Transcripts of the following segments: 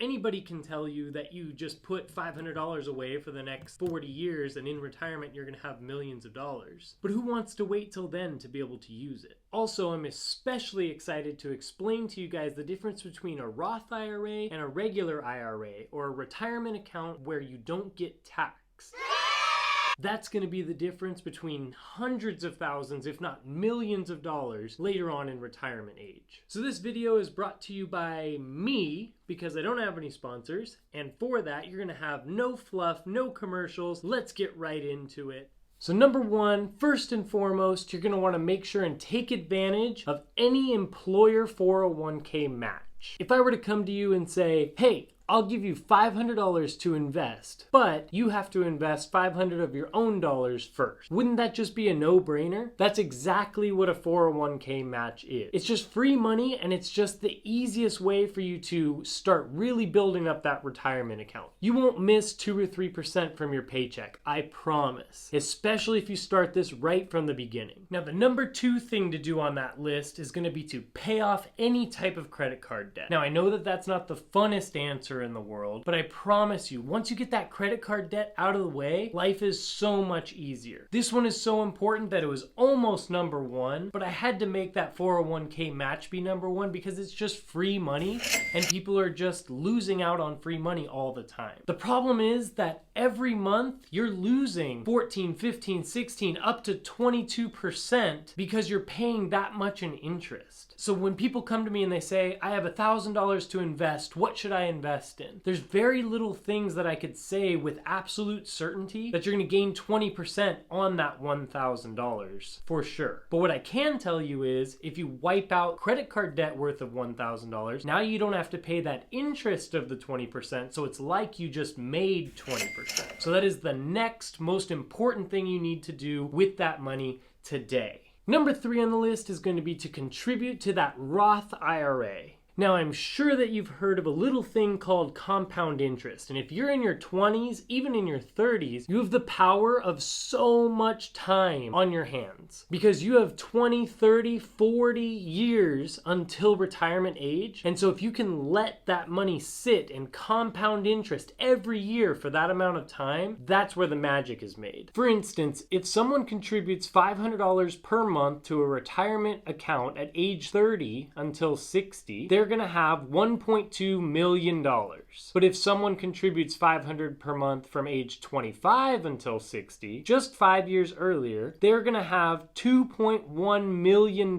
Anybody can tell you that you just put $500 away for the next 40 years and in retirement you're going to have millions of dollars. But who wants to wait till then to be able to use it? Also, I'm especially excited to explain to you guys the difference between a Roth IRA and a regular IRA, or a retirement account where you don't get taxed. That's going to be the difference between hundreds of thousands, if not millions of dollars later on in retirement age. So this video is brought to you by me because I don't have any sponsors. And for that, you're going to have no fluff, no commercials. Let's get right into it. So number one, first and foremost, you're going to want to make sure and take advantage of any employer 401k match. If I were to come to you and say, hey, I'll give you $500 to invest, but you have to invest $500 of your own dollars first. Wouldn't that just be a no-brainer? That's exactly what a 401k match is. It's just free money, and it's just the easiest way for you to start really building up that retirement account. You won't miss 2 or 3% from your paycheck, I promise, especially if you start this right from the beginning. Now, the number 2 thing to do on that list is going to be to pay off any type of credit card debt. Now, I know that that's not the funnest answer in the world, but I promise you, once you get that credit card debt out of the way, life is so much easier. This one is so important that it was almost number 1, but I had to make that 401k match be number 1 because it's just free money and people are just losing out on free money all the time. The problem is that every month you're losing 14, 15, 16, up to 22% because you're paying that much in interest. So when people come to me and they say, I have $1,000 to invest, what should I invest in? There's very little things that I could say with absolute certainty that you're going to gain 20% on that $1,000 for sure. But what I can tell you is if you wipe out credit card debt worth of $1,000, now you don't have to pay that interest of the 20%, so it's like you just made 20%. So that is the next most important thing you need to do with that money today. Number 3 on the list is going to be to contribute to that Roth IRA. Now, I'm sure that you've heard of a little thing called compound interest. And if you're in your 20s, even in your 30s, you have the power of so much time on your hands because you have 20, 30, 40 years until retirement age. And so if you can let that money sit and compound interest every year for that amount of time, that's where the magic is made. For instance, if someone contributes $500 per month to a retirement account at age 30 until 60, they're going to have $1.2 million. But if someone contributes $500 per month from age 25 until 60, just 5 years earlier, they're going to have $2.1 million.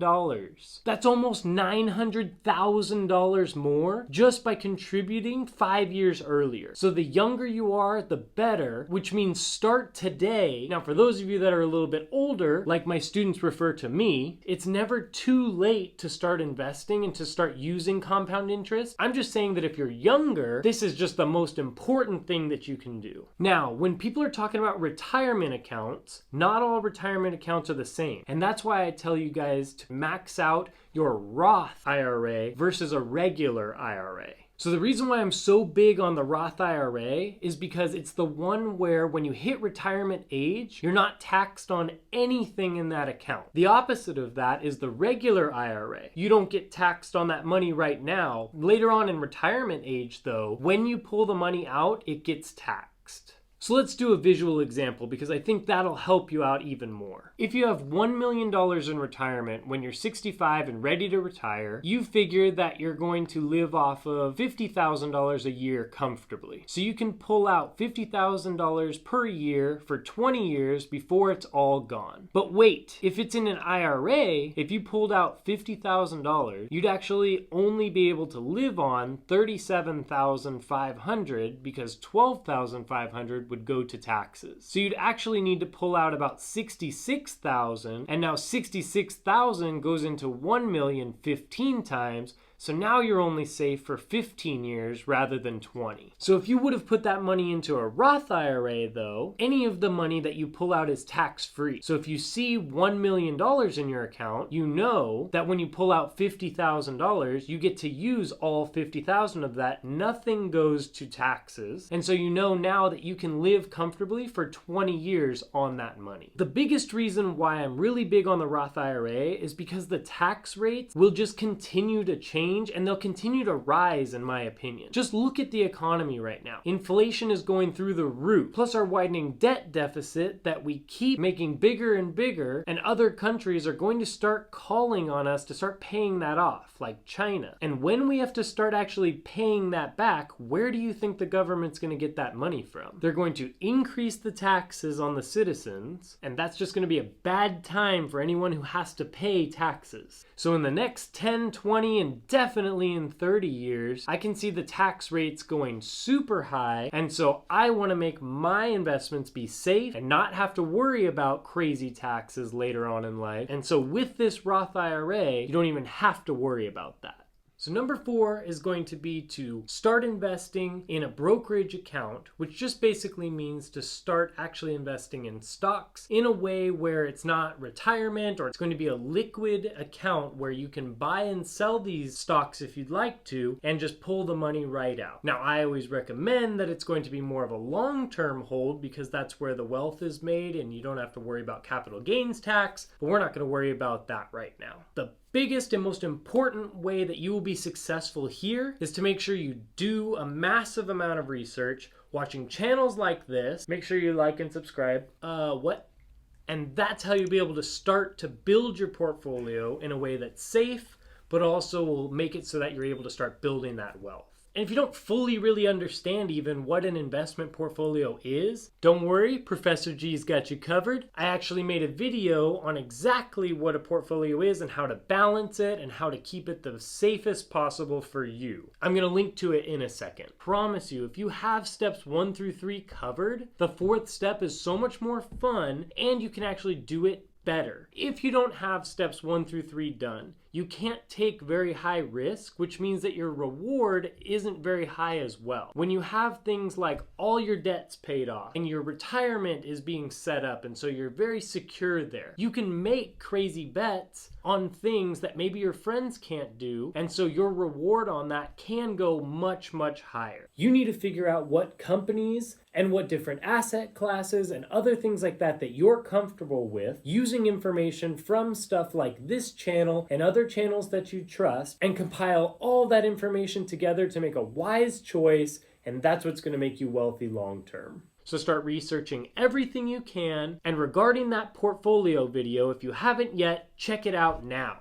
That's almost $900,000 more just by contributing 5 years earlier. So the younger you are, the better, which means start today. Now, for those of you that are a little bit older, like my students refer to me, it's never too late to start investing and to start using compound interest. I'm just saying that if you're younger, this is just the most important thing that you can do. Now, when people are talking about retirement accounts, not all retirement accounts are the same. And that's why I tell you guys to max out your Roth IRA versus a regular IRA. So the reason why I'm so big on the Roth IRA is because it's the one where when you hit retirement age, you're not taxed on anything in that account. The opposite of that is the regular IRA. You don't get taxed on that money right now. Later on in retirement age though, when you pull the money out, it gets taxed. So let's do a visual example because I think that'll help you out even more. If you have $1 million in retirement when you're 65 and ready to retire, you figure that you're going to live off of $50,000 a year comfortably. So you can pull out $50,000 per year for 20 years before it's all gone. But wait, if it's in an IRA, if you pulled out $50,000, you'd actually only be able to live on $37,500 because $12,500 would go to taxes. So you'd actually need to pull out about $66,000, and now $66,000 goes into 1 million 15 times. So now you're only safe for 15 years rather than 20. So if you would have put that money into a Roth IRA though, any of the money that you pull out is tax-free. So if you see $1 million in your account, you know that when you pull out $50,000, you get to use all $50,000 of that. Nothing goes to taxes. And so you know now that you can live comfortably for 20 years on that money. The biggest reason why I'm really big on the Roth IRA is because the tax rates will just continue to change change, and they'll continue to rise in my opinion. Just look at the economy right now. Inflation is going through the roof, plus our widening debt deficit that we keep making bigger and bigger, and other countries are going to start calling on us to start paying that off, like China. And when we have to start actually paying that back, where do you think the government's going to get that money from? They're going to increase the taxes on the citizens, and that's just going to be a bad time for anyone who has to pay taxes. So in the next 10, 20, and definitely in 30 years, I can see the tax rates going super high, and so I want to make my investments be safe and not have to worry about crazy taxes later on in life. And so with this Roth IRA, you don't even have to worry about that. So number 4 is going to be to start investing in a brokerage account, which just basically means to start actually investing in stocks in a way where it's not retirement, or it's going to be a liquid account where you can buy and sell these stocks if you'd like to and just pull the money right out. Now, I always recommend that it's going to be more of a long-term hold because that's where the wealth is made and you don't have to worry about capital gains tax, but we're not going to worry about that right now. The biggest and most important way that you will be successful here is to make sure you do a massive amount of research, watching channels like this. Make sure you like and subscribe. And that's how you'll be able to start to build your portfolio in a way that's safe, but also will make it so that you're able to start building that wealth. And if you don't fully really understand even what an investment portfolio is, don't worry, Professor G's got you covered. I actually made a video on exactly what a portfolio is and how to balance it and how to keep it the safest possible for you. I'm going to link to it in a second. Promise you, if you have steps 1 through 3 covered, the 4th step is so much more fun and you can actually do it better. If you don't have steps 1 through 3 done, you can't take very high risk, which means that your reward isn't very high as well. When you have things like all your debts paid off and your retirement is being set up and so you're very secure there, you can make crazy bets on things that maybe your friends can't do, and so your reward on that can go much, much higher. You need to figure out what companies and what different asset classes and other things like that that you're comfortable with, using information from stuff like this channel and other channels that you trust, and compile all that information together to make a wise choice, and that's what's going to make you wealthy long term. So start researching everything you can, and regarding that portfolio video, if you haven't yet, check it out now.